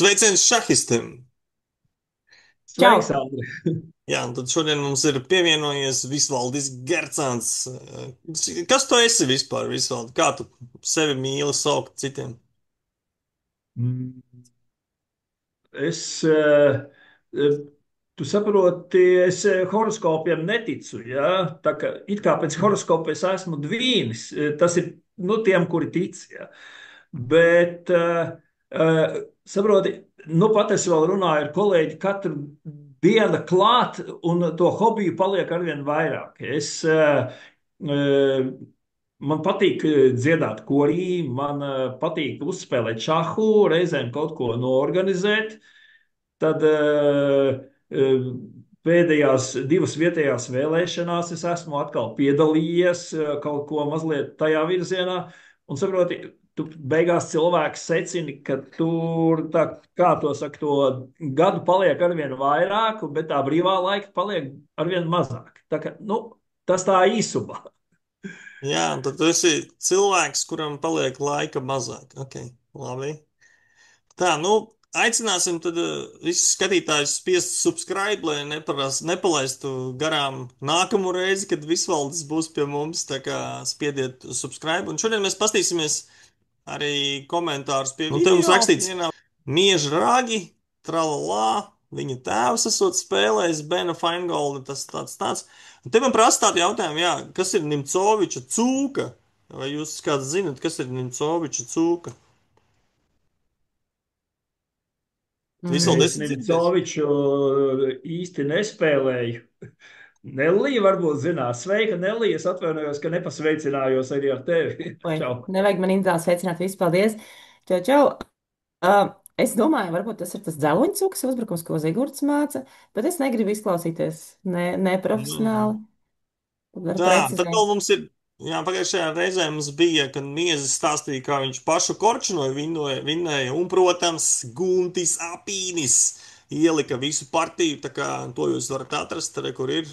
Sveiciens šahistiem! Čau! Sveiks, Andri! Jā, un tad šodien mums ir pievienojies Visvaldis Gercāns. Kas tu esi vispār, Visvaldi? Kā tu sevi mīli saukt citiem? Mm, Es, tu saproti, es horoskopiem neticu, ja? Tā kā it kā pēc horoskopa es esmu dvīnis, tas ir, nu, tiem, kuri tic, ja? Bet, saproti, nu, pat es vēl runāju ar kolēģi katru dienu klāt, un to hobiju paliek arvien vairāk. Man patīk dziedāt korī, man patīk uzspēlēt šahu, reizēm kaut ko noorganizēt. Tad pēdējās divas vietējās vēlēšanās es esmu atkal piedalījies kaut ko mazliet tajā virzienā. Un saproti, tu beigās cilvēks secini, ka tur, tā, kā to saka, to gadu paliek arvien vairāk, bet tā brīvā laika paliek arvien mazāk. Tā kā, nu, tas tā īsumā. Jā, un tad tu esi cilvēks, kuram paliek laika mazāk. Ok, labi. Tā, nu, aicināsim tad visus skatītājus spiest subscribe, lai nepalaistu garām nākamo reizi, kad Visvaldis būs pie mums. Tā kā spiediet subscribe. Un šodien mēs pastīsimies arī komentārus pie video. Te mums rakstīts, Mieža ragi, tralalā, viņa tēvs esot spēlējis, Bena Feingolda, tas tāds. Un te man prasa tādu jautājumu, jā, kas ir Nimcoviča cūka? Vai jūs kāds zinat, kas ir Nimcoviča cūka? Visvaldi Es esi dzirdējis? Nimcoviču īsti nespēlēju. Nelija varbūt zinās. Sveika, Nelija. Es atvainojos, ka nepasveicinājos arī ar tevi. Oi, Čau. nevajag man individuāli sveicināt visu, paldies. Čau, čau. Es domāju, varbūt tas ir tas dzeloņcūks uzbrukums, ko Zigurds māca, bet es negribu izklausīties neprofesionāli. Tad var Tā, tad precizēt. vēl mums ir, jā, pagājušajā reizē mums bija, kad Miezis stāstīja, kā viņš pašu korčinoja, vinnēja, un, protams, Guntis Apīnis ielika visu partiju, tā kā to jūs varat atrast, arī, kur ir,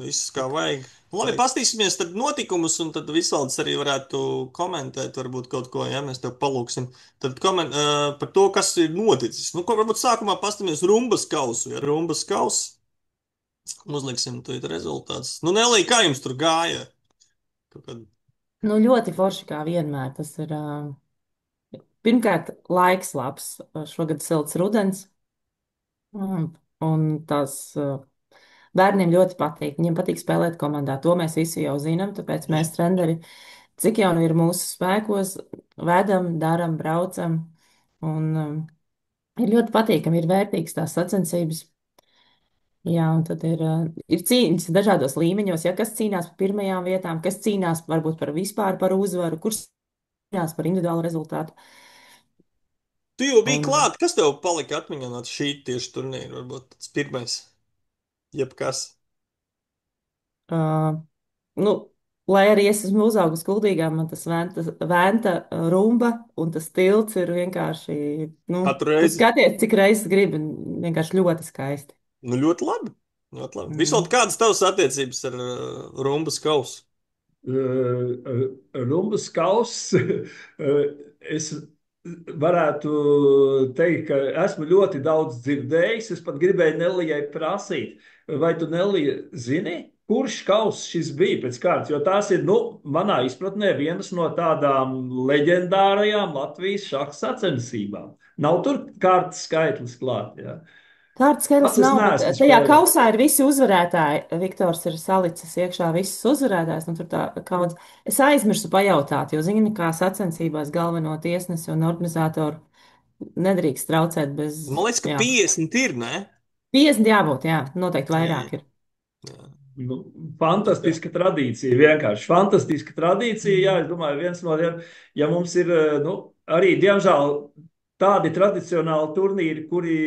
viss kā vajag. Labi, pastīsimies tad notikumus, un tad Visvaldis arī varētu komentēt, varbūt kaut ko, ja mēs tev palūksim. Tad par to, kas ir noticis. Nu, ko varbūt sākumā pastāmies Rumbas kausu, ja Rumbas kausu. Uzliksim to rezultātus. Nu, Nelī, kā jums tur gāja? Kaut kad... Nu, ļoti forši kā vienmēr. Tas ir pirmkārt laiks labs. Šogad silts rudens. Un tas bērniem ļoti patīk. Viņiem patīk spēlēt komandā. To mēs visi jau zinām, tāpēc Jā. mēs treneri, cik jau nu ir mūsu spēkos, vedam, daram, braucam. Un ir ļoti patīkami, ir vērtīgs tās sacensības. Jā, un tad ir cīņas dažādos līmeņos, ja kas cīnās par pirmajām vietām, kas cīnās varbūt par vispār par uzvaru, kurš cīnās par individuālu rezultātu. Tu jau biji Un, klāt, kas tev palika atmiņā no šī tieši turnīra? Varbūt tas pirmais, jebkas. uh, nu, lai arī es esmu uzaugusi Kuldīgā, man tas vēnta rumba un tas tilts ir vienkārši, nu, Katru tu reizi. skaties, cik reizes gribi, vienkārši ļoti skaisti. Nu, ļoti labi. Ļoti labi. Visot, Mm. kādas tavas attiecības ar Rumbas kausu? Rumbas kauss. Es varētu teikt, ka esmu ļoti daudz dzirdējis. Es pat gribēju Nelijai prasīt, vai tu, Nelija, zini, kurš kauss šis bija pēc kārtas? Jo tās ir, nu, manā izpratnē, vienas no tādām leģendārajām Latvijas šaha sacensībām. Nav tur kārtas skaitlis klāt. Ja? Tādas skaidrs Pats es nav, bet neesmu tajā spēlējis. kausā ir visi uzvarētāji. Viktors ir salicis iekšā visus uzvarētājus. Nu, tur tā kaut es aizmirsu pajautāt, jo zini, kā sacensībās galveno tiesnesi un organizatoru nedrīkst traucēt bez, Man liekas, ka jā. 50 ir, ne? 50 jābūt, jā, noteikti Jā, vairāk ir. jā. Nu, fantastiska tradīcija, vienkārši fantastiska tradīcija. Jā, Mm. es domāju, viens no tiem, ja mums ir nu, arī, diemžēl, tādi tradicionāli turnīri, kuri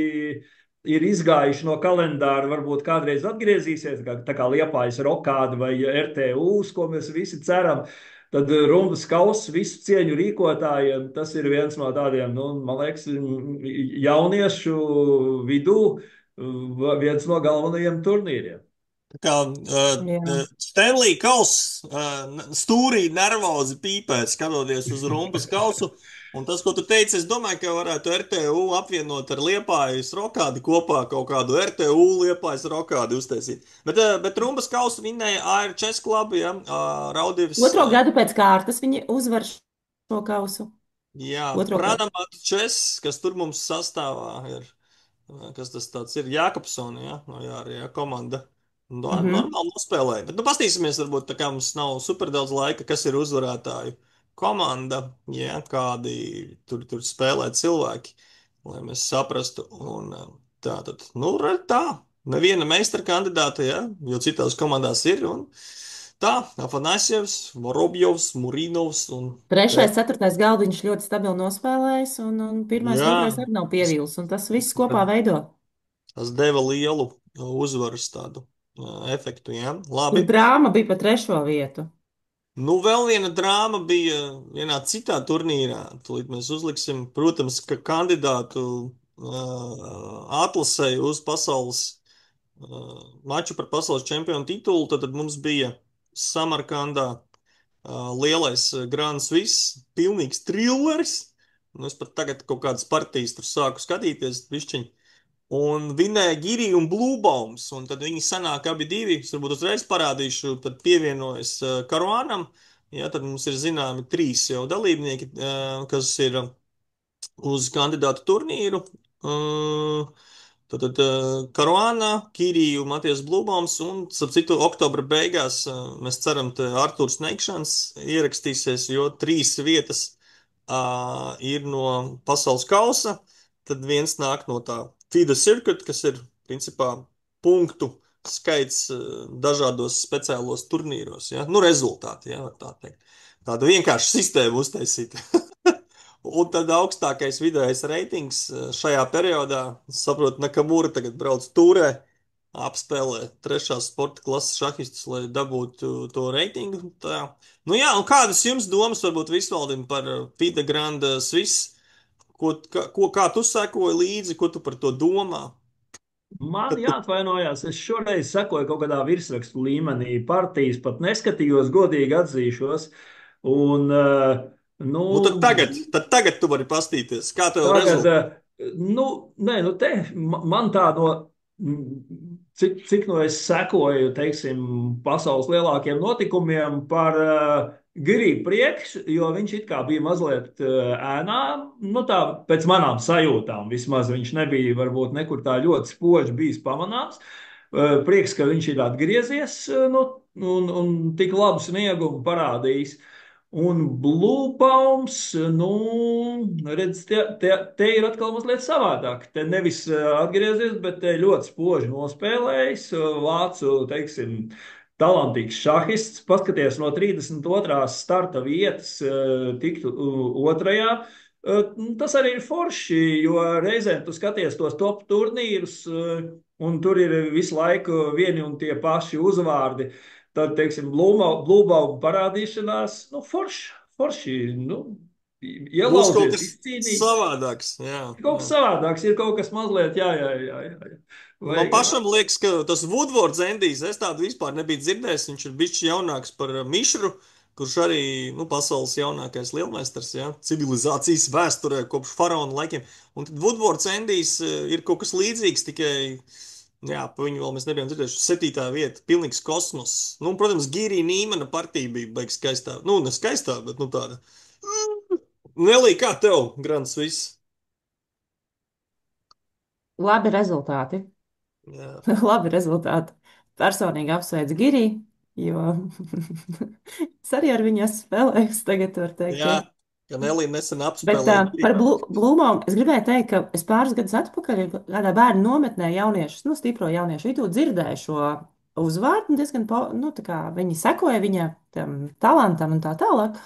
ir izgājuši no kalendāra, varbūt kādreiz atgriezīsies, tā kā Liepājas Rokāda vai RTU, uz ko mēs visi ceram. Tad Rumbas kausa visu cieņu rīkotājiem, tas ir viens no tādiem, nu, man liekas, jauniešu vidū viens no galvenajiem turnīriem. Tā kā Jā. Stanley Kauss stūrī nervozi pīpēt, skatoties uz Rumbas kausu. Un tas, ko tu teici, es domāju, ka varētu RTU apvienot ar Liepājas rokādi kopā kaut kādu RTU Liepājas rokādi uztaisīt. Bet Rumbas kausu vinnēja AR Chess Club, ja, Raudivis, Otro gadu pēc kārtas viņi uzvar šo kausu. jā, Otro gadu. Pranamat Chess, kas tur mums sastāvā ir. Kas tas tāds ir? Jākapsona, ja? No jā, komanda. No, Mhm. normāli nospēlēja. Bet, nu, pastīsimies, varbūt tā kā mums nav super daudz laika, kas ir uzvarētāju komanda, ja? Kādi tur spēlē cilvēki, lai mēs saprastu. Un tā tad, nu, tā. Neviena meistara kandidāta, ja? Jo citās komandās ir. Un tā, Afanasjevs, Vorobjovs, Murinovs un Trešais, ceturtais galdiņš ļoti stabili nospēlējis, un pirmais, jā, otrais arī nav pievīlis, un tas viss kopā tas veido. Tas deva lielu uzvaras tādu efektu. Ja? Tur Labi. drāma bija pa trešo vietu. Nu, vēl viena drāma bija vienā citā turnīrā. Tūlīt mēs uzliksim, protams, ka kandidātu atlasēji uz pasaules maču par pasaules čempionu titulu. Tad mums bija Samarkandā lielais Grand Swiss, pilnīgs trilleris. Nu, es pat tagad kaut kādas partijas tur sāku skatīties, višķiņi. Un vinēja Girija un Blūbaums. Un tad viņi sanāk abi divi. Es varbūt uzreiz parādīšu, tad pievienojas Karuānam. Jā, tad mums ir zināmi trīs jau dalībnieki, kas ir uz kandidātu turnīru. Tātad Karuāna, Kiriju, Matijas Blūbaums un, starp citu, oktobra beigās mēs ceram, ka Artūrs Neikšans ierakstīsies, jo trīs vietas ir no pasaules kausa. Tad viens nāk no tā FIDE circuit, kas ir principā punktu skaits dažādos speciālos turnīros. Ja? Nu, rezultāti, ja, var tā teikt. Tāda vienkārša sistēma uztaisīta. Un tad augstākais vidējais reitings šajā periodā, es saprotu, Nakamura tagad brauc turē, apspēlē trešās sporta klases šahistus, lai dabūtu to reitingu. Tā. Nu jā, un kādas jums domas varbūt Visvaldim par FIDE Grand Swiss? Kā tu sekoji līdzi, ko tu par to domā? Man jāatvainojas, es šoreiz sekoju kaut kādā virsrakstu līmenī. Partijas pat neskatījos, godīgi atzīšos. Un, nu, Tad tagad tu vari pastīties, kā tev tagad, rezultāti. nu, nē, nu te man tā no, cik no es sekoju, teiksim, pasaules lielākiem notikumiem par Giriju prieks, jo viņš it kā bija mazliet ēnā, nu tā pēc manām sajūtām vismaz viņš nebija varbūt nekur tā ļoti spoži bijis pamanāms. Prieks, ka viņš ir atgriezies, nu, un tik labu sniegumu parādījis. Un Blūpaums, nu, redz, te ir atkal mazliet savādāk. Te nevis atgriezies, bet te ļoti spoži nospēlējis. Vācu, teiksim, talantīgs šahists. Paskaties, no 32. starta vietas tiktu otrajā. Tas arī ir forši, jo reizēm tu skaties tos top turnīrus, un tur ir visu laiku vieni un tie paši uzvārdi. Tad, teiksim, blūmauga parādīšanās, nu, forši, nu, Būs kaut ielauzies, kas izcīnīt. savādāks. Jā, Kaut kas jā. savādāks, ir kaut kas mazliet, jā. Man Vajag, pašam liekas, ka tas Woodwards Endijs, es tādu vispār nebiju dzirdējis. Viņš ir bijis jaunāks par Mišru, kurš arī nu, pasaules jaunākais lielmeistars, ja, civilizācijas vēsturē kopš faraona laikiem. Un tad Woodwards Endijs ir kaut kas līdzīgs, tikai jā, pa viņu vēl mēs nebijām dzirdējuši. 7. vieta, pilnīgs kosmos. Nu, protams, Gīrija Nīmana partija bija beigas skaistā. Nu, ne skaistā, bet nu tāda. Nelī, kā tev, Grants, viss? Labi rezultāti. Jā, Labi rezultāti. Personīgi apsveicu Giriju, jo es arī ar viņu esmu spēlējusi, tagad var teikt, jā, jā. ka Nelī nesen Bet apspēlēja par Gīriju. blūmām es gribēju teikt, ka es pāris gadus atpakaļ kādā bērnu nometnē jauniešus, nu, stipro jauniešu vidū dzirdēju šo uzvārdu, un diezgan, nu, tā kā viņi sekoja viņa tam talantam un tā tālāk.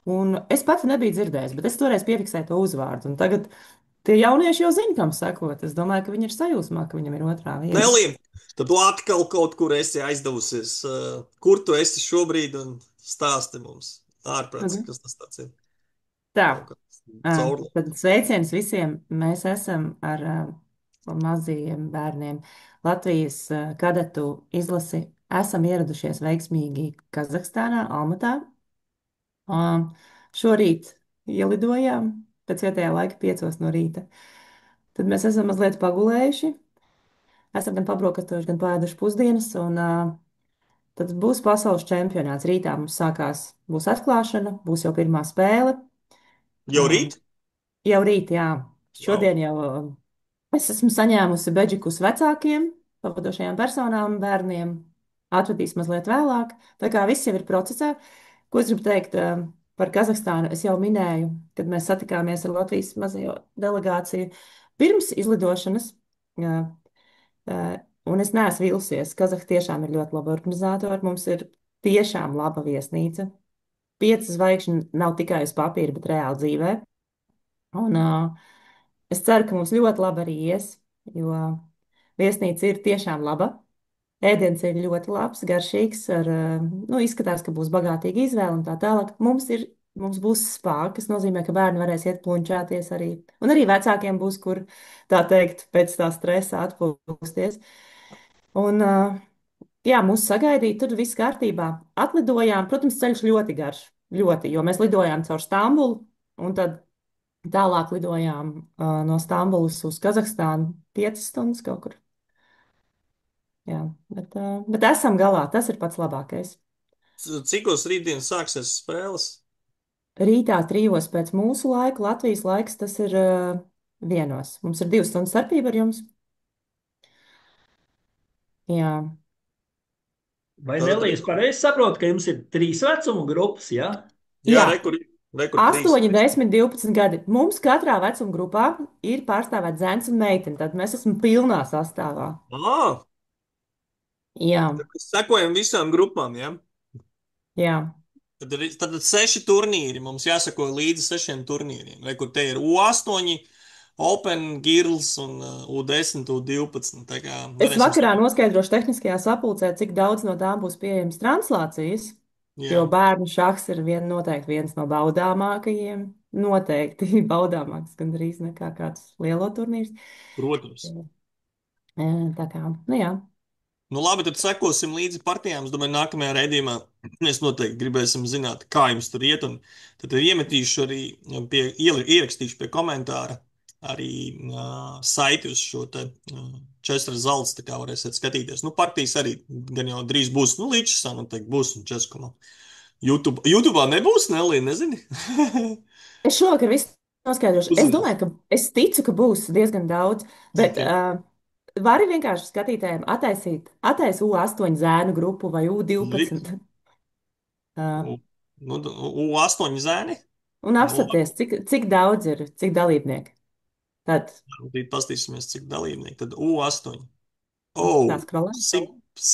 Un es pati nebiju dzirdējis, bet es toreiz piefiksēju to uzvārdu. Un tagad tie jaunieši jau zina, kam sekot. Es domāju, ka viņi ir sajūsmā, ka viņam ir otrā vieta. Nelī, tad tu atkal kaut kur esi aizdevusies. Kur tu esi šobrīd un stāsti mums ārprāts, Mhm. kas tas tāds ir? Tā, Kaut kāds caurlaiks. tad sveiciens visiem. Mēs esam ar mazajiem bērniem Latvijas kadetu izlasi. Esam ieradušies veiksmīgi Kazahstānā, Almatā. Um, Šorīt ielidojām pēc vietējā laika 5 no rīta. Tad mēs esam mazliet pagulējuši, esam gan pabrokastojuši, gan pēduši pusdienas, un tad būs pasaules čempionāts. Rītā mums būs atklāšana, būs jau pirmā spēle. Jau Um, rīt? jau rīt, jā. Wow. Šodien jau es esmu saņēmusi bedžikus vecākiem, pavadošajām personām, bērniem. Atvedīs mazliet vēlāk. Tā kā viss jau ir procesā. Ko es gribu teikt par Kazahstānu? Es jau minēju, kad mēs satikāmies ar Latvijas mazo delegāciju pirms izlidošanas. Jā, un es neesmu vīlusies. Kazahstāna tiešām ir ļoti laba organizātora. Mums ir tiešām laba viesnīca. 5 zvaigžņu nav tikai uz papīra, bet reāli dzīvē. Un es ceru, ka mums ļoti labi arī ies, jo viesnīca ir tiešām laba. Ēdiens ir ļoti labs, garšīgs, nu, izskatās, ka būs bagātīga izvēle un tā tālāk. Mums būs spā, kas nozīmē, ka bērni varēs iet plunčāties arī. Un arī vecākiem būs, kur, tā teikt, pēc tā stresa atpūsties. Un, jā, mūs sagaidīja, tur viss kārtībā. Atlidojām, protams, ceļš ļoti garš, ļoti, jo mēs lidojām caur Stambulu un tad tālāk lidojām no Stambulas uz Kazahstānu 5 stundas kaut kur. Jā, bet esam galā, tas ir pats labākais. Cikos rītdien sāksies spēles? Rītā 3 pēc mūsu laika, Latvijas laiks, tas ir 1. Mums ir 2 stundas starpība ar jums. Jā, Vai Tātad, Nelijas pareizi saprot, ka jums ir 3 vecumu grupas, ja? jā, jā. rekur 3. 8, 10, 12 gadi. Mums katrā vecuma grupā ir pārstāvēts zēns un meitene. Tad mēs esam pilnā sastāvā. Ah, Jā, tad mēs sekojam visām grupām, ja? jā. Tad 6 turnīri. Mums jāsako līdzi 6 turnīriem. Rekur te ir U8, Open, Girls un U10, U12. Tā kā Es varēsim vakarā sekot. noskaidrošu tehniskajā sapulcē, cik daudz no tām būs pieejamas translācijas, jo Jā, bērnu šachs ir noteikti viens no baudāmākajiem. Noteikti baudāmāks, gandrīz nekā kāds lielo turnīrs. protams. Tā kā, nu jā. Nu, labi, tad sekosim līdzi partijām. Es domāju, nākamajā raidījumā mēs noteikti gribēsim zināt, kā jums tur iet. Un tad iemetīšu arī ierakstīšu pie komentāra arī saiti uz šo te Česra Zalts, tā kā varēsiet skatīties. Nu, partijas arī gan jau drīz būs, nu, līdz noteikti būs un Česku. Nu, YouTube'ā nebūs, Nelī, nezini? Es šovakar visu noskaidrošu. Es Uzzinās. domāju, es ticu, ka būs diezgan daudz, bet Okay. vari vienkārši skatītājiem attaisīt U8 zēnu grupu vai Liks. U12 uh, Nu, U8 zēni? un Nu, labi. apstāties, cik daudz ir, cik dalībnieki. Tad Tad paskatīsimies, cik dalībnieki. Tad U8. tā Oh, skrolē.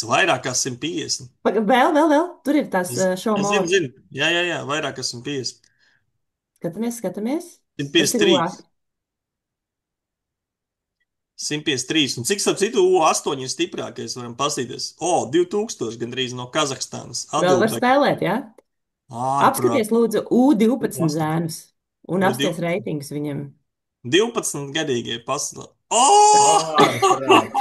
vairāk kā 150. Vēl, tur ir tās show Es zinu, more. zinu. Jā, vairāk kā 150. Skatāmies. Tas ir 153. U8. 153. Un cik starp citu U8 ir stiprākais, varam paskatīties. O, 2000 gandrīz no Kazahstānas. Vēl var Adulta. spēlēt, jā? Ārprāt. Apskaties, lūdzu, U12 U8. zēnus un apskaties U12. reitingus viņam. 12 gadīgie pasaulē. Oh! Ārprāt,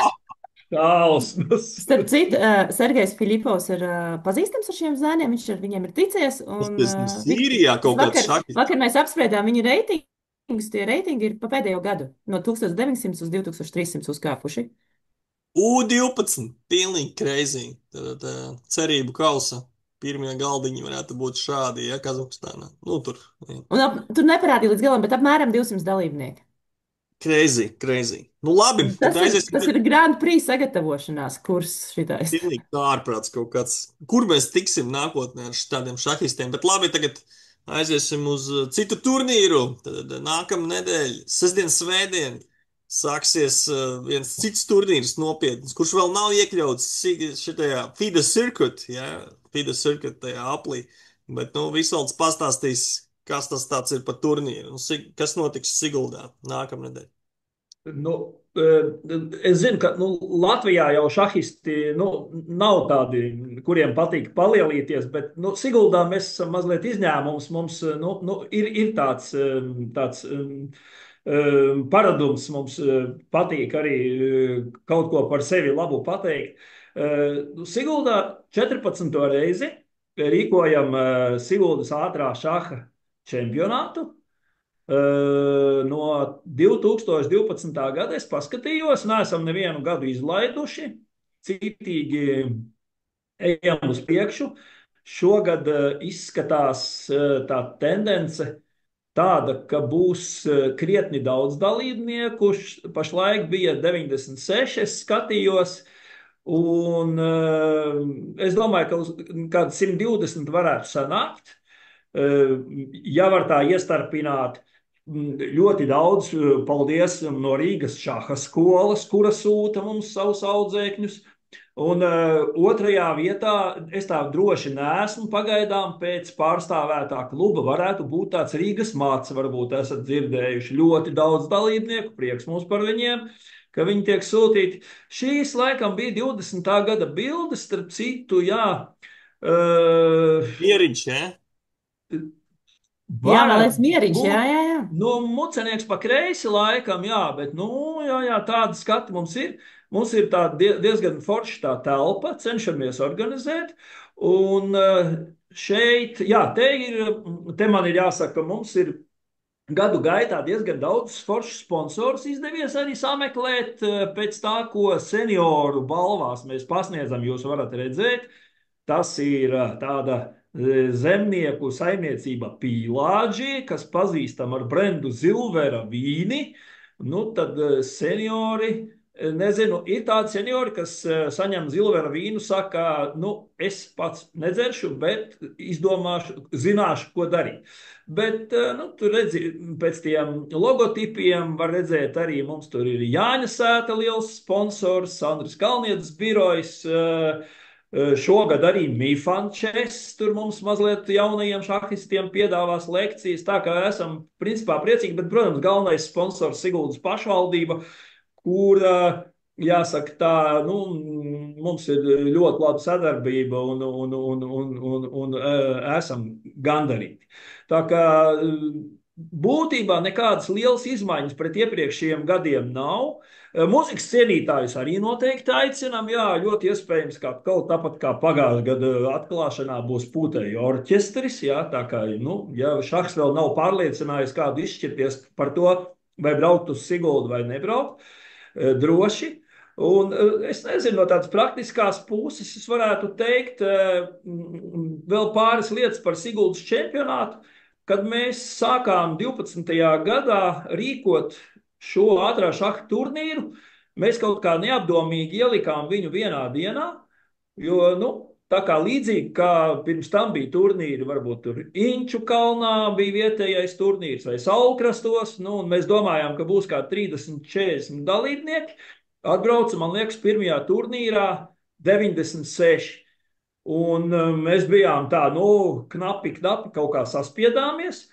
šausmas. Starp citu, Sergejs Filipovs ir pazīstams ar šiem zēniem. Viņš ar viņiem ir ticies. Tas Un, pēc Sīrijā kaut kāds šakis. vakar mēs apspriedām viņu reitingus. Tie reitingi ir pa pēdējo gadu no 1900 uz 2300 uzkāpuši. U12. Pilnīgi crazy. Tad cerību kausa. Pirmie galdiņi varētu būt šādi, ja Kazahstānā. Nu, tur. Ja. Un tur neparādīja līdz galam, bet apmēram 200 dalībnieki. Crazy, crazy. Nu, labi, tad aiziesim. Tas ir Grand Prix sagatavošanās kurs šitais. Pilnīgi ārprāts kaut kāds. Kur mēs tiksim nākotnē ar tādiem šahistiem? Bet labi, tagad aiziesim uz citu turnīru. Tad nākamā nedēļa, sestdien, svētdien, sāksies viens cits turnīrs nopietns, kurš vēl nav iekļauts šitajā FIDE Circuit, ja? FIDE Circuit tajā aplī. Bet, nu, Visvalds pastāstīs, kas tas tāds ir par turnīru un kas notiks Siguldā nākamā nedēļa. Nu, es zinu, ka Latvijā jau šahisti nav tādi, kuriem patīk palielīties, bet Siguldā mēs esam mazliet izņēmums. Mums ir tāds paradums. Mums patīk arī kaut ko par sevi labu pateikt. Siguldā 14. reizi rīkojam Siguldas ātrā šaha čempionātu. No 2012. gada es paskatījos, neesam nevienu gadu izlaiduši, citīgi ejam uz priekšu. Šogad izskatās tā tendence tāda, ka būs krietni daudz dalībnieku. Pašlaik bija 96, es skatījos, un es domāju, ka uz kādu 120 varētu sanākt. Ja var tā iestarpināt, ļoti daudz paldies no Rīgas šaha skolas, kura sūta mums savus audzēkņus. Un otrajā vietā es tā droši neesmu pagaidām pēc pārstāvētā kluba. Varētu būt tāds Rīgas māca, varbūt esat dzirdējuši. Ļoti daudz dalībnieku, prieks mums par viņiem, ka viņi tiek sūtīti. Šīs laikam bija 20. gada bildes, starp citu, jā. Mieriņš, ja? Jā, man liekas, Mieriņš, jā. Nu, mucenieks pa kreisi laikam, jā, bet, jā, tāda skati mums ir. Mums ir tā diezgan forša tā telpa, cenšamies organizēt. Un šeit, jā, te man ir jāsaka, ka mums ir gadu gaitā diezgan daudz foršus sponsorus izdevies arī sameklēt pēc tā, ko senioru balvās mēs pasniedzam, jūs varat redzēt. Tas ir tāda zemnieku saimniecība Pīlāģi, kas pazīstama ar brendu Zilvera vīni. Nu, tad seniori, nezinu, ir tādi seniori, kas saņem Zilvera vīnu, saka, es pats nedzeršu, bet izdomāšu, zināšu, ko darīt. Bet, tur redzi, pēc tiem logotipiem var redzēt arī mums tur ir Jāņa Sēta liels sponsors, Andris Kalnietis birojs, šogad arī Mifančes tur mums mazliet jaunajiem šahistiem piedāvās lekcijas, tā kā esam principā priecīgi, bet, protams, galvenais sponsors Siguldas pašvaldība, kur, jāsaka tā, mums ir ļoti laba sadarbība un esam gandarīti. Tā kā būtībā nekādas lielas izmaiņas pret iepriekšējiem gadiem nav. Mūzikas cienītājus arī noteikti aicinām. Jā, ļoti iespējams, ka kaut tāpat kā pagājušā gada atklāšanā būs Pūtēju orķestris. Jā, tā kā, ja šahs vēl nav pārliecinājis kādu izšķirties par to, vai braukt uz Siguldu vai nebraukt, droši. Un es nezinu, no tādas praktiskās puses es varētu teikt vēl pāris lietas par Siguldas čempionātu. Kad mēs sākām 12. gadā rīkot šo ātrā šaha turnīru, mēs kaut kā neapdomīgi ielikām viņu vienā dienā, jo, tā kā līdzīgi kā pirms tam bija turnīri, varbūt tur Inču kalnā bija vietējais turnīrs vai Saulkrastos, un mēs domājām, ka būs kā 30-40 dalībnieki, atbrauca, man liekas, pirmajā turnīrā 96. Un mēs bijām tā, knapi kaut kā saspiedāmies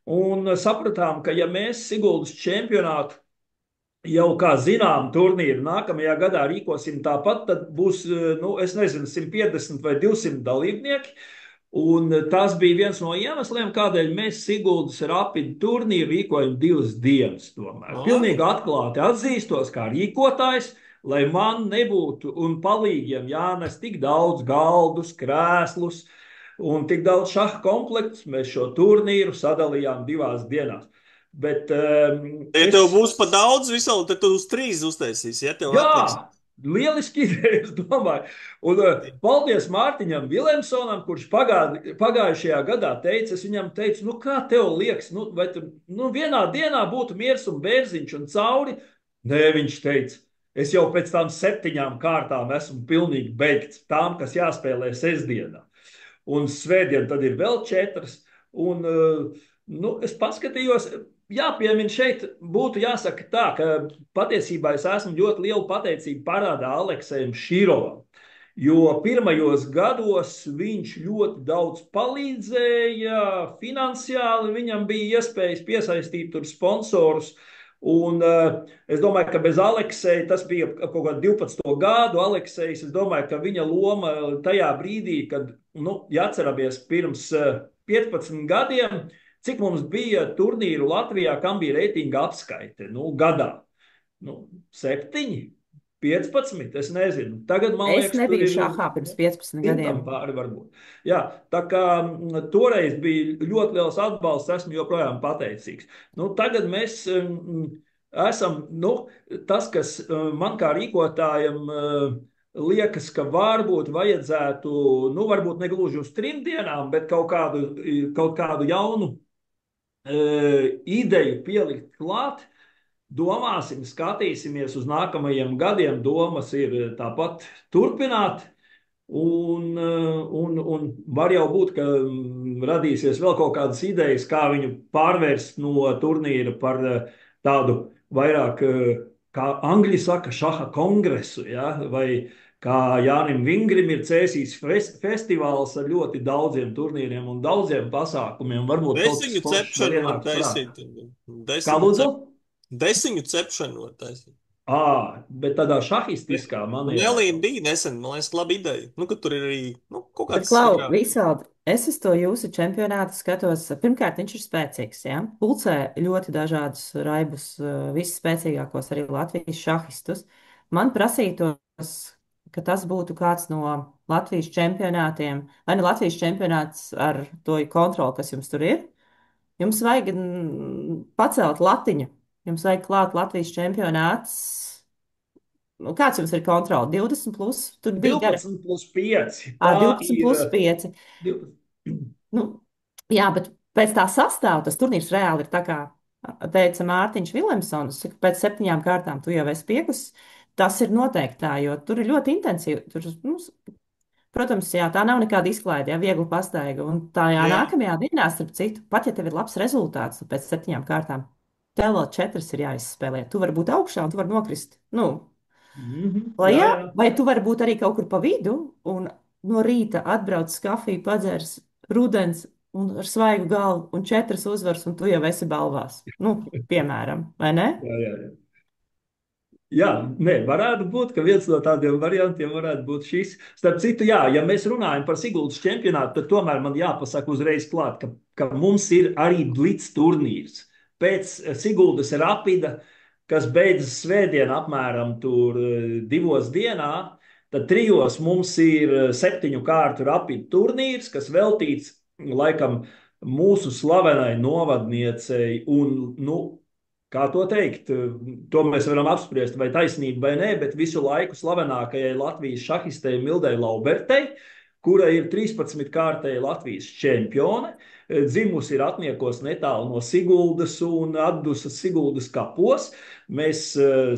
un sapratām, ka ja mēs Siguldas čempionātu jau kā zinām turnīru nākamajā gadā rīkosim tāpat, tad būs, es nezinu, 150 vai 200 dalībnieki. Un tas bija viens no iemesliem, kādēļ mēs Siguldas rapidu turnīru rīkojam 2 dienas tomēr. Pilnīgi atklāti atzīstos kā rīkotājs, lai man nebūtu un palīgiem jānes tik daudz galdus, krēslus un tik daudz šaha komplektus, mēs šo turnīru sadalījām 2 dienās. Bet, ja tev būs pa daudz visādi, tad tu uz 3 uztaisīsi, ja tev atliks. Lieliski ideja, es domāju. Un paldies Mārtiņam Vilemsonam, kurš pagājušajā gadā teica, es viņam teicu, kā tev liekas, vai tur, vienā dienā būtu miers un bērziņš un cauri? Nē, viņš teica. Es jau pēc tām 7 kārtām esmu pilnīgi beigts tām, kas jāspēlē sestdienā. Un svētdien tad ir vēl 4. Un, es paskatījos, jāpiemin šeit būtu jāsaka tā, ka patiesībā es esmu ļoti lielu pateicību parādā Aleksejam Širovam. Jo pirmajos gados viņš ļoti daudz palīdzēja, finansiāli viņam bija iespējas piesaistīt tur sponsorus. Un es domāju, ka bez Alekseja, tas bija kaut kā 12. gadu, Aleksejs, es domāju, ka viņa loma tajā brīdī, kad, ja atceramies pirms 15 gadiem, cik mums bija turnīru Latvijā, kam bija reitinga apskaite, gadā? 7. 15, es nezinu. Tagad, man Es liekas, tur nebiju ir šahā pirms 15 gadiem. 100 pāri varbūt. Jā, tā kā toreiz bija ļoti liels atbalsts, esmu joprojām pateicīgs. Nu, tagad mēs esam, nu, tas, kas man kā rīkotājam liekas, ka varbūt vajadzētu, nu, varbūt ne gluži uz 3 dienām, bet kaut kādu jaunu ideju pielikt klāt. Domāsim, skatīsimies uz nākamajiem gadiem. Domas ir tāpat turpināt. Un var jau būt, ka radīsies vēl kaut kādas idejas, kā viņu pārvērst no turnīra par tādu vairāk, kā angļi saka, šaha kongresu. Ja? Vai kā Jānim Vingrim ir Cēsīs festivāls ar ļoti daudziem turnīriem un daudziem pasākumiem. Varbūt kaut kas Desiņu foršs var cepšanu var ienākt prātā. taisīt. Kā lūdzu? Desiņu cepšanu var taisīt. Bet tādā šahistiskā Un manierā. Elīna bija nesen, man liekas, laba ideja. Nu, ka tur ir arī nu, kaut Bet, kāds Klau, tā kā visādi, es uz to jūsu čempionātu skatos. Pirmkārt, viņš ir spēcīgs, ja? Pulcē ļoti dažādus raibus, visspēcīgākos arī Latvijas šahistus. Man prasītos, ka tas būtu kāds no Latvijas čempionātiem, vai nu Latvijas čempionāts ar to kontroli, kas jums tur ir. Jums vajag pacelt latiņu. Jums vajag klāt Latvijas čempionāts. Nu, kāds jums ir kontrole? 20 plus? Tur bija gara. 12+5. Tā 12 ir plus 5. 20. Nu, jā, bet pēc tā sastāvā tas turnīrs reāli ir tā kā teica Mārtiņš Vilemsons, ka pēc 7 kārtām tu jau esi piekusis. Tas ir noteikti tā, jo tur ir ļoti intensīvi. Tur, nu, protams, jā, tā nav nekāda izklaide, jā, viegli pastaiga. Un tā jā, jā. nākamajā dienā, starp citu, pat ja tev ir labs rezultāts, nu, pēc 7 kārtām, tev vēl 4 ir jāizspēlē. Tu vari būt augšā un tu vari nokrist. Nu, Jā, lejā, jā. vai tu vari būt arī kaut kur pa vidu un no rīta atbrauc kafiju, padzers rudens un ar svaigu galvu un 4 uzvaras, un tu jau esi balvās. Nu, piemēram, vai ne? Jā, jā, jā. Jā, nē, varētu būt, ka viens no tādiem variantiem varētu būt šis. Starp citu, jā, ja mēs runājam par Siguldas čempionātu, tad tomēr man jāpasaka uzreiz klāt, ka mums ir arī blitz turnīrs. Pēc Siguldas rapida, kas beidzas svētdien apmēram tur 2 dienā, tad 3 mums ir 7 kārtu rapida turnīrs, kas veltīts laikam mūsu slavenai novadniecei un, nu, kā to teikt, to mēs varam apspriest, vai taisnība vai nē, bet visu laiku slavenākajai Latvijas šahistei Mildai Laubertei, kura ir 13-kārtēja Latvijas čempione, dzimusi ir Atniekos netālu no Siguldas un atdusas Siguldas kapos. Mēs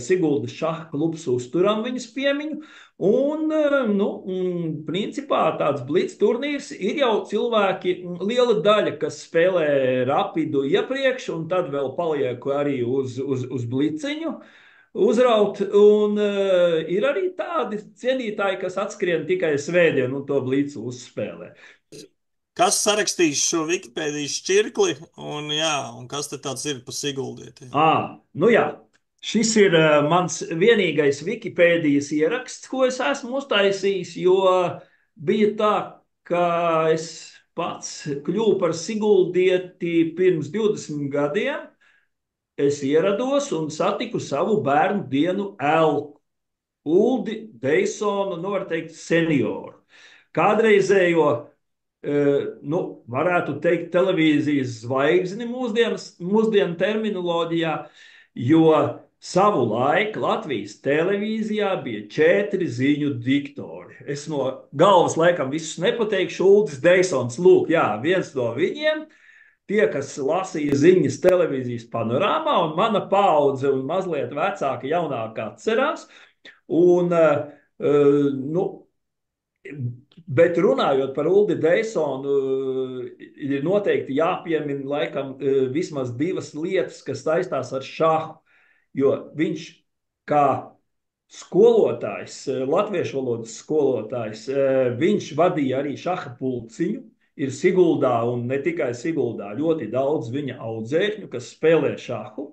Siguldas šaha klubs uzturam viņas piemiņu. Un, nu, principā tāds blitz turnīrs ir jau cilvēki, liela daļa, kas spēlē rapidu iepriekš, un tad vēl paliek arī uz bliciņu uzraut. Un ir arī tādi cienītāji, kas atskrien tikai svētdien un to blīcu uzspēlē. Kas sarakstīs šo Wikipēdijas čirkli, un kas te tāds ir pa Siguldieti? Nu jā, šis ir mans vienīgais Wikipēdijas ieraksts, ko es esmu uztaisījis, jo bija tā, ka es pats kļuvu par Siguldieti pirms 20 gadiem. Es ierados un satiku savu bērnu dienu elku, Uldi Deisonu, nu var teikt, senioru. Kādreizējo, nu, varētu teikt, televīzijas zvaigzni mūsdienu terminoloģijā, jo savu laiku Latvijas televīzijā bija 4 ziņu diktori. Es no galvas laikam visus nepateikšu, Uldis Deisons, lūk, jā, viens no viņiem. Tie, kas lasīja ziņas televīzijas panorāmā, un mana paudze un mazliet vecāka, jaunāka atcerās. Un, nu, bet runājot par Uldi Deisonu, ir noteikti jāpiemina laikam vismaz 2 lietas, kas saistās ar šahu, jo viņš kā skolotājs, latviešu valodas skolotājs, viņš vadīja arī šaha pulciņu. Ir Siguldā un ne tikai Siguldā ļoti daudz viņa audzēkņu, kas spēlē šahu.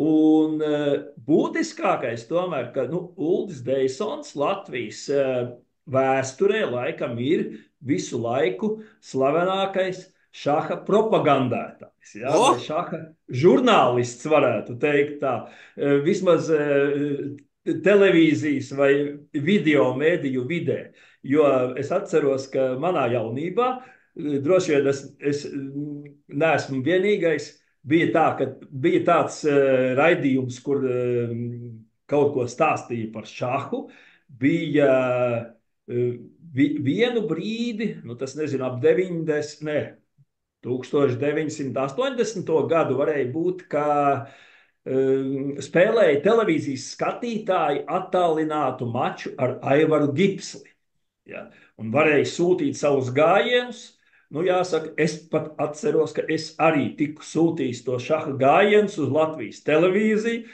Un būtiskākais tomēr, ka Uldis Deisons Latvijas vēsturē laikam ir visu laiku slavenākais šaha propagandētājs. Ja? Vai šaha žurnālists varētu teikt tā. Vismaz televīzijas vai video mēdīju vidē. Jo es atceros, ka manā jaunībā, droši vien es neesmu vienīgais, bija tā, ka bija tāds raidījums, kur kaut ko stāstīja par šahu. Bija vienu brīdi, nu tas nezinu, ap 90, ne, 1980. Gadu varēja būt, ka spēlēja televīzijas skatītāji attālinātu maču ar Aivaru Gipsli. Ja? Un varēja sūtīt savus gājienus. Nu, jāsaka, es pat atceros, ka es arī tiku sūtījis to šaha gājienus uz Latvijas televīziju.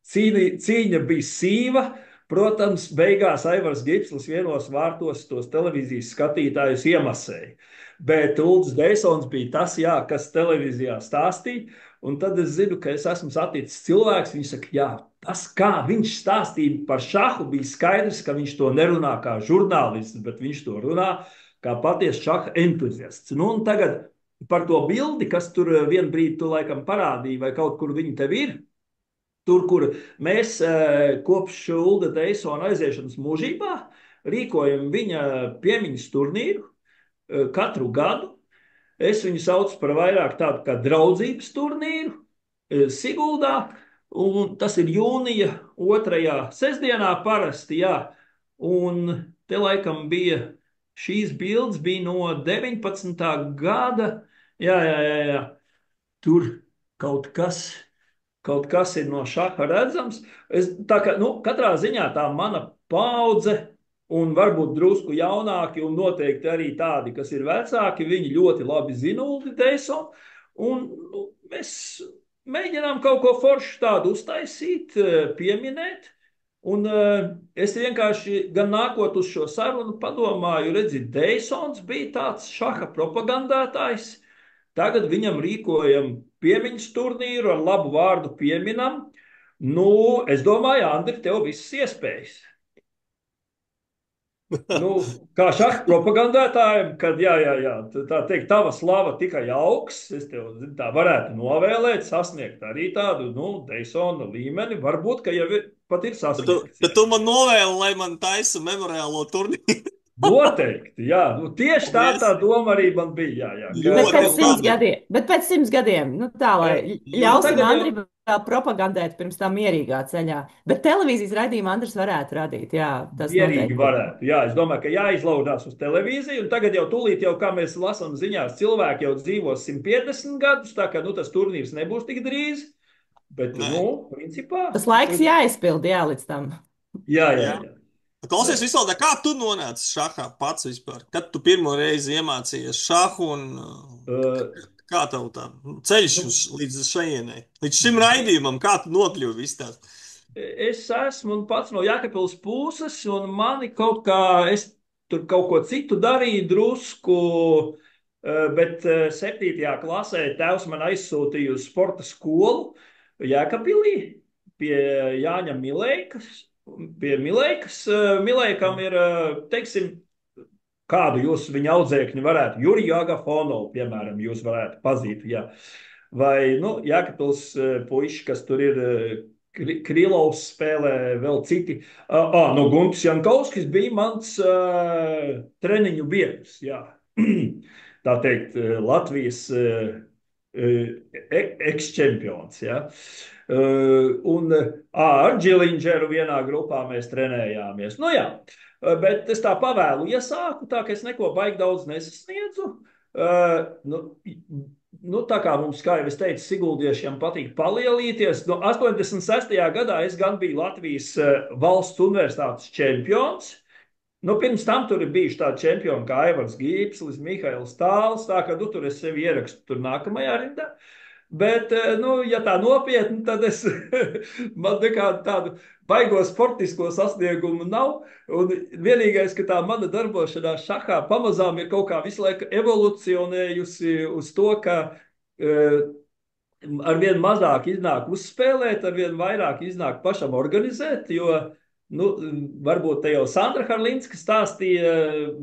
Cīņa bija sīva. Protams, beigās Aivars Gipslis vienos vārtos tos televīzijas skatītājus iemasēja. Bet Ulds Deisons bija tas, jā, kas televīzijā stāstīja. Un tad es zinu, ka es esmu saticis cilvēks. Viņš saka, jā, tas, kā viņš stāstīja par šahu, bija skaidrs, ka viņš to nerunā kā žurnālists, bet viņš to runā kā patiesa šaha entuziasts. Nu, un tagad par to bildi, kas tur vien brīdi tu laikam parādīja, vai kaut kur viņa tev ir. Tur, kur mēs kopš Ulda Deisona aiziešanas mūžībā rīkojam viņa piemiņas turnīru katru gadu. Es viņu saucu par vairāk tādu kā draudzības turnīru Siguldā, un tas ir jūnija 2. sestdienā parasti, jā. Un te laikam bija, šīs bildes bija no 19. gada, jā. Tur kaut kas ir no šaha redzams. Tā kā, nu, katrā ziņā tā mana paudze, un varbūt drusku jaunāki, un noteikti arī tādi, kas ir vecāki, viņi ļoti labi zina Uldi Deisonu, un nu, mēs mēģinām kaut ko foršu tādu uztaisīt, pieminēt, un es vienkārši gan nākot uz šo sarunu padomāju, redzi, Deisons bija tāds šaha propagandētājs, tagad viņam rīkojam piemiņas turnīru, ar labu vārdu pieminam. Nu, es domāju, Andri, tev visas iespējas. Nu, kā šaha propagandētājiem, kad tā teikt, tava slava tikai augs, es tev tā varētu novēlēt, sasniegt arī tādu, nu, Deisona līmeni, varbūt, ka jau pat ir sasniegts. Bet tu man novēli, lai man taisa memoriālo turnīru. Noteikti, jā. Nu, tieši tā doma arī man bija, jā. Bet pēc 100 gadiem, nu tā, lai ļausim Andrim vēl propagandēt pirms tam mierīgā ceļā. Bet televīzijas raidījumu Andris varētu radīt, jā. Tas mierīgi noteikti varētu, jā. Es domāju, ka jāizlaudās uz televīziju, un tagad jau tūlīt, kā mēs lasām ziņās, cilvēki jau dzīvos 150 gadus, tā ka, nu, tas turnīrs nebūs tik drīz, bet, nu, principā. Tas laiks jāizpild, jā, līdz tam. Jā. Klausies, Visvaldā, kā tu nonāci šahā pats vispār? Kad tu pirmo reizi iemācījies šahu un kā tev tā ceļš līdz šajienai? Līdz šim raidījumam, kā tu nokļuvi viss tās? Es esmu pats no Jēkabpils puses, un mani kaut kā, es tur kaut ko citu darīju drusku, bet 7. klasē tēvs man aizsūtīja uz sporta skolu Jēkabpilī pie Jāņa Milēkas. Pie Milēkas. Milēkam ir, teiksim, kādu jūs viņa audzēkņi varētu, Juriju Agafonovu, piemēram, jūs varētu pazīt, jā. Vai, nu, Jēkabpils puiši, kas tur ir, Krilovs spēlē, vēl citi. Nu, Guntis Jankovskis bija mans treniņu biedrs, jā. Tā teikt, Latvijas eks-čempions, jā. Un ar Džilindžeru vienā grupā mēs trenējāmies. Nu jā, bet es tā pavēlu iesāku, tā ka es neko baigi daudz nesasniedzu. Nu, tā kā mums, kā jau es teicu, siguldiešiem patīk palielīties. No 86. gadā es gan biju Latvijas valsts universitātes čempions. Nu, pirms tam tur ir bijuši tādi čempioni kā Aivars Gipslis, Mihails Tāls, tā ka tur es sevi ierakstu tur nākamajā rindā. Bet, nu, ja tā nopietni, tad man nekādu tādu baigo sportisko sasniegumu nav. Un vienīgais, ka tā mana darbošanās šahā pamazām ir kaut kā visu laiku evolucionējusi uz to, ka arvien mazāk iznāk uzspēlēt, arvien vairāk iznāk pašam organizēt, jo, nu, varbūt te jau Sandra Harlinska stāstīja,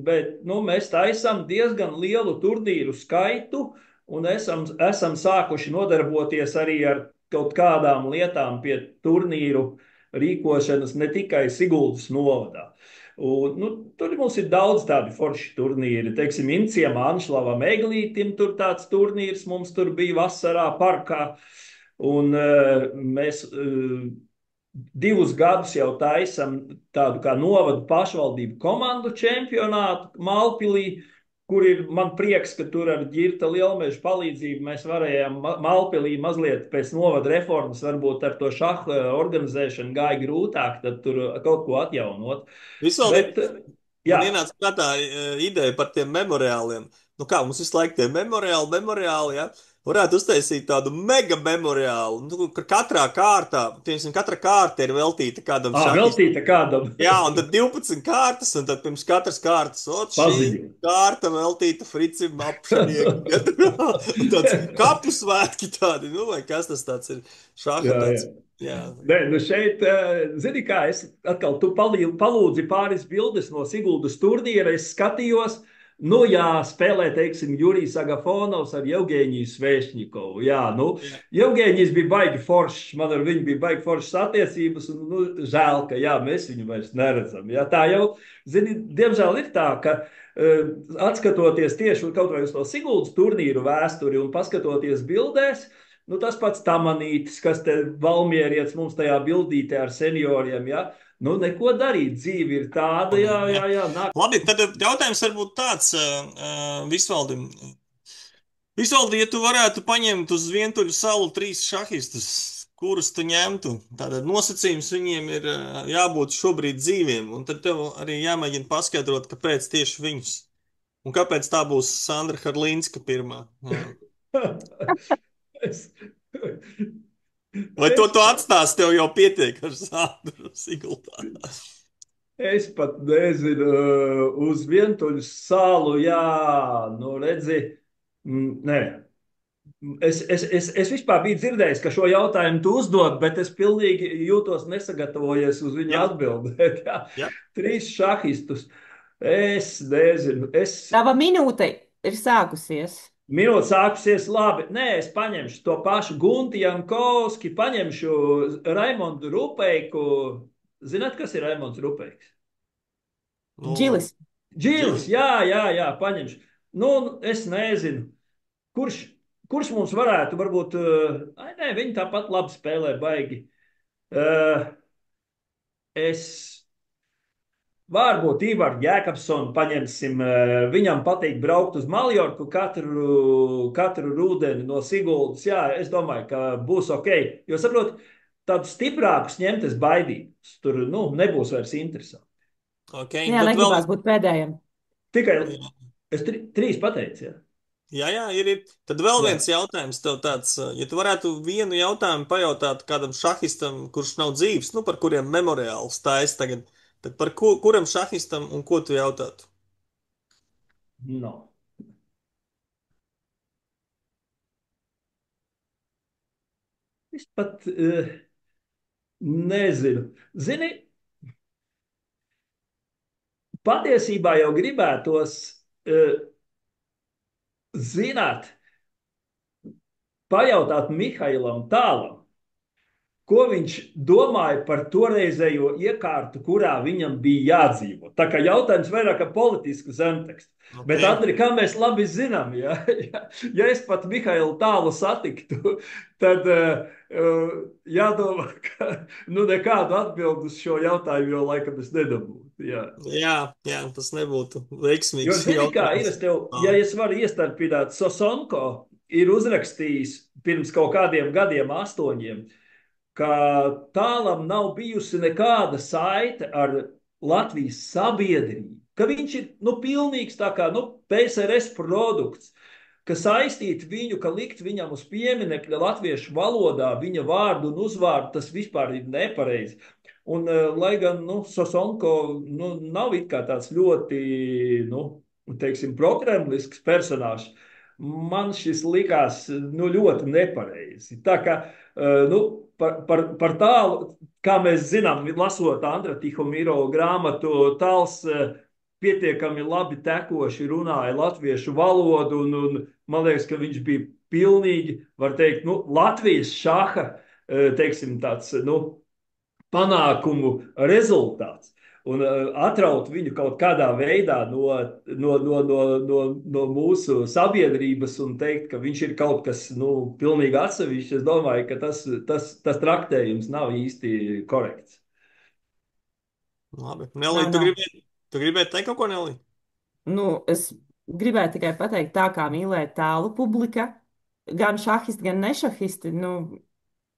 bet, nu, mēs taisam diezgan lielu turnīru skaitu, un esam sākuši nodarboties arī ar kaut kādām lietām pie turnīru rīkošanas ne tikai Siguldas novadā. Un, nu, tur mums ir daudz tādu foršu turnīru. Teiksim, Inciem Anšlavam Eglītim tur tāds turnīrs mums tur bija vasarā parkā. Un mēs 2 gadus jau taisam tādu kā novadu pašvaldību komandu čempionātu Malpilī, kur ir man prieks, ka tur ar Ģirta Lielmeža palīdzību mēs varējām Malpilī mazliet pēc novada reformas, varbūt ar to šahu organizēšanu gāja grūtāk, tad tur kaut ko atjaunot. Visvaldi, Bet, man jā, ienāca prātā ideja par tiem memoriāliem. Nu kā, mums visu laiku tie memoriāli, ja? Varētu uztaisīt tādu mega memoriālu, nu, ka katrā kārtā, piemēram, katra kārta ir veltīta kādam šahistam. veltīta kādam Jā, un tad 12 kārtas, un tad pirms katras kārtas, šī paziņu. kārta veltīta Fricim apšaniekam. Ja? Tāds kapu svētki tādi, nu vai kas tas tāds ir? Šaha Jā, tāds. jā. Jā. Nē, nu šeit, zini kā, es atkal tu palūdzi pāris bildes no Siguldas turnīra, es skatījos, nu jā, spēlē, teiksim, Jurijs Agafonovs ar Jevgeņiju Svešņikovu. Jā, nu, Jā. Jevgeņijs bija baigi foršs, man ar viņu bija baigi foršas attiecības, un, nu, žēl, ka, jā, mēs viņu vairs neredzam. Jā, tā jau, zini, diemžēl ir tā, ka atskatoties tieši kaut vai uz to Siguldas turnīru vēsturi un paskatoties bildēs, nu, tas pats Tamanītis, kas te valmierietis mums tajā bildītē ar senioriem, ja? Nu, neko darīt, dzīve ir tāda, jā, nāk. Labi, tad jautājums varbūt tāds Visvaldim. Visvaldi, ja tu varētu paņemt uz vientuļu salu 3 šahistus, kurus tu ņemtu, tātad nosacījums viņiem ir jābūt šobrīd dzīviem, un tad tev arī jāmēģina paskaidrot, kāpēc tieši viņus. Un kāpēc tā būs Sandra Harlīnska pirmā? es, Vai to tu atstās, tev jau pietiek ar Sandru Siguldā? Es pat nezinu, uz vientuļu salu, jā, nu redzi, nē. Es vispār biju dzirdējis, ka šo jautājumu tu uzdod, bet es pilnīgi jūtos nesagatavojies uz viņu Jā. atbildēt. Jā. Jā. 3 šahistus. Es nezinu. Tava minūte ir sākusies. Minūte sākusies labi. Nē, es paņemšu to pašu Gunti Jankovski, paņemšu Raimondu Rupeiku. Zināt, kas ir Raimonds Rupeiks? Nu, Džilis. Džilis, jā, paņemšu. Nu, es nezinu. Kurš mums varētu, varbūt, nē, viņi tāpat labi spēlē baigi. Es varbūt Ivaru Jēkabsonu paņemsim, viņam patīk braukt uz Maljorku katru rudeni no Siguldas. Jā, es domāju, ka būs ok, jo saprot, tādus stiprākus ņemt es baidītos. Tur, nu, nebūs vairs interesanti. okay, Jā, tad negribās būt pēdējiem. Tikai es 3 pateicu, jā. Jā, ir. Tad vēl Jā. viens jautājums tev tāds, ja tu varētu vienu jautājumu pajautāt kādam šahistam, kurš nav dzīves, nu, par kuriem memoriāls taisa tagad, tad par kuram šahistam un ko tu jautātu? No. Es pat nezinu. Zini, patiesībā jau gribētos zināt, pajautāt Mihailam Tālam, ko viņš domāja par toreizējo iekārtu, kurā viņam bija jādzīvo. Tā kā jautājums vairāk par politisku zemtekstu. Okay. Bet, Andri, kā mēs labi zinām, ja es pat Mihailu Tālu satiktu, tad jādomā, ka nu, nekādu atbildu uz šo jautājumu jau laikam es nedabūtu. Jā, tas nebūtu veiksmīgs. Jo zini, kā ir, ja es varu iestarpināt, Sosonko ir uzrakstījis pirms kaut kādiem gadiem, 8, ka Tālam nav bijusi nekāda saite ar Latvijas sabiedrību, ka viņš ir pilnīgs tā kā PSRS produkts, ka saistīt viņu, ka likt viņam uz pieminekļa latviešu valodā viņa vārdu un uzvārdu, tas vispār ir nepareizi. Un, lai gan Sosonko nav it kā tāds ļoti, teiksim, prokremlisks personāžs, man šis likās ļoti nepareizi. Tā kā par Tālu, kā mēs zinām, lasot Andra Tihomiro grāmatu, Tāls pietiekami labi tekoši runāja latviešu valodu, un man liekas, ka viņš bija pilnīgi, var teikt, Latvijas šaha, teiksim, tāds, panākumu rezultāts. Un atraut viņu kaut kādā veidā no mūsu sabiedrības un teikt, ka viņš ir kaut kas pilnīgi atsevišķs, es domāju, ka tas traktējums nav īsti korekts. Labi. Tā Nelī, nav. tu gribēji teikt kaut ko, Nelī? Nu, es gribēju tikai pateikt, tā kā mīlē tālu publika, gan šahisti, gan nešahisti. Nu,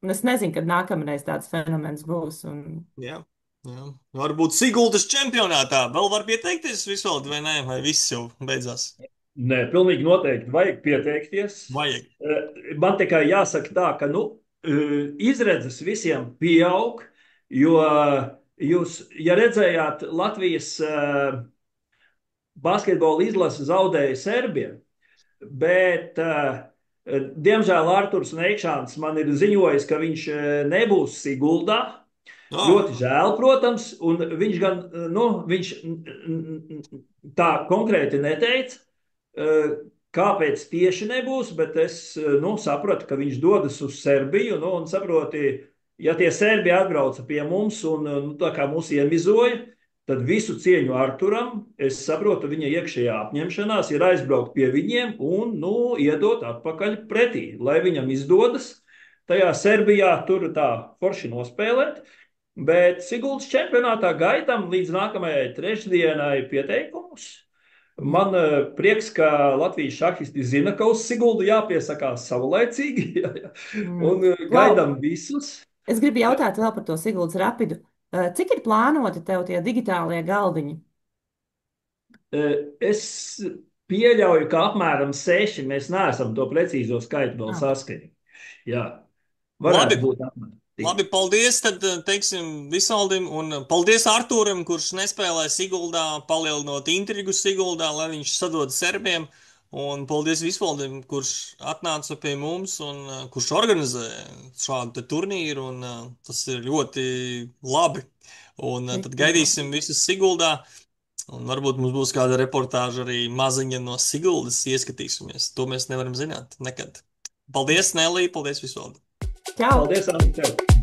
es nezinu, kad nākamreiz tāds fenomens būs. Un... Jā. Jā. Varbūt Siguldas čempionātā vēl var pieteikties Visvaldi, vai nē, vai viss jau beidzās? Nē, pilnīgi noteikti vajag pieteikties. Vajag. Man tikai jāsaka tā, ka izredzes visiem pieaug, jo jūs, ja redzējāt, Latvijas basketbola izlase zaudēja Serbiem, bet, diemžēl, Arturs Neikšāns man ir ziņojis, ka viņš nebūs Siguldā. Oh, Ļoti žēl, protams, un viņš gan viņš tā konkrēti neteica, kāpēc tieši nebūs, bet es sapratu, ka viņš dodas uz Serbiju. Un saproti, ja tie serbi atbrauca pie mums un tā kā mūs iemizoja, tad visu cieņu Arturam, es saprotu, viņa iekšējā apņemšanās ir aizbraukt pie viņiem un iedot atpakaļ pretī, lai viņam izdodas tajā Serbijā tur tā forši nospēlēt. Bet Siguldas čempionātā gaidām līdz nākamajai trešdienai pieteikumus. Man prieks, ka Latvijas šahisti zina, ka uz Siguldu jāpiesakās savlaicīgi. Un gaidām visus. Es gribu jautāt vēl par to Siguldas rapidu. Cik ir plānoti tev tie digitālie galdiņi? Es pieļauju, ka apmēram 6. Mēs neesam to precīzo skaitu vēl saskaņot. Jā, labi. varētu būt apmēram. Labi, paldies, tad teiksim Visvaldim, un paldies Artūram, kurš nespēlē Siguldā, palielinot intrigu Siguldā, lai viņš sadod serbiem, un paldies Visvaldim, kurš atnāca pie mums un kurš organizē šādu te turnīru, un tas ir ļoti labi. Un tad gaidīsim visus Siguldā, un varbūt mums būs kāda reportāža arī maziņa no Siguldas, ieskatīsimies. To mēs nevaram zināt nekad. Paldies, Nelī, paldies Visvaldim. Čau! Paldies, Anna, tev!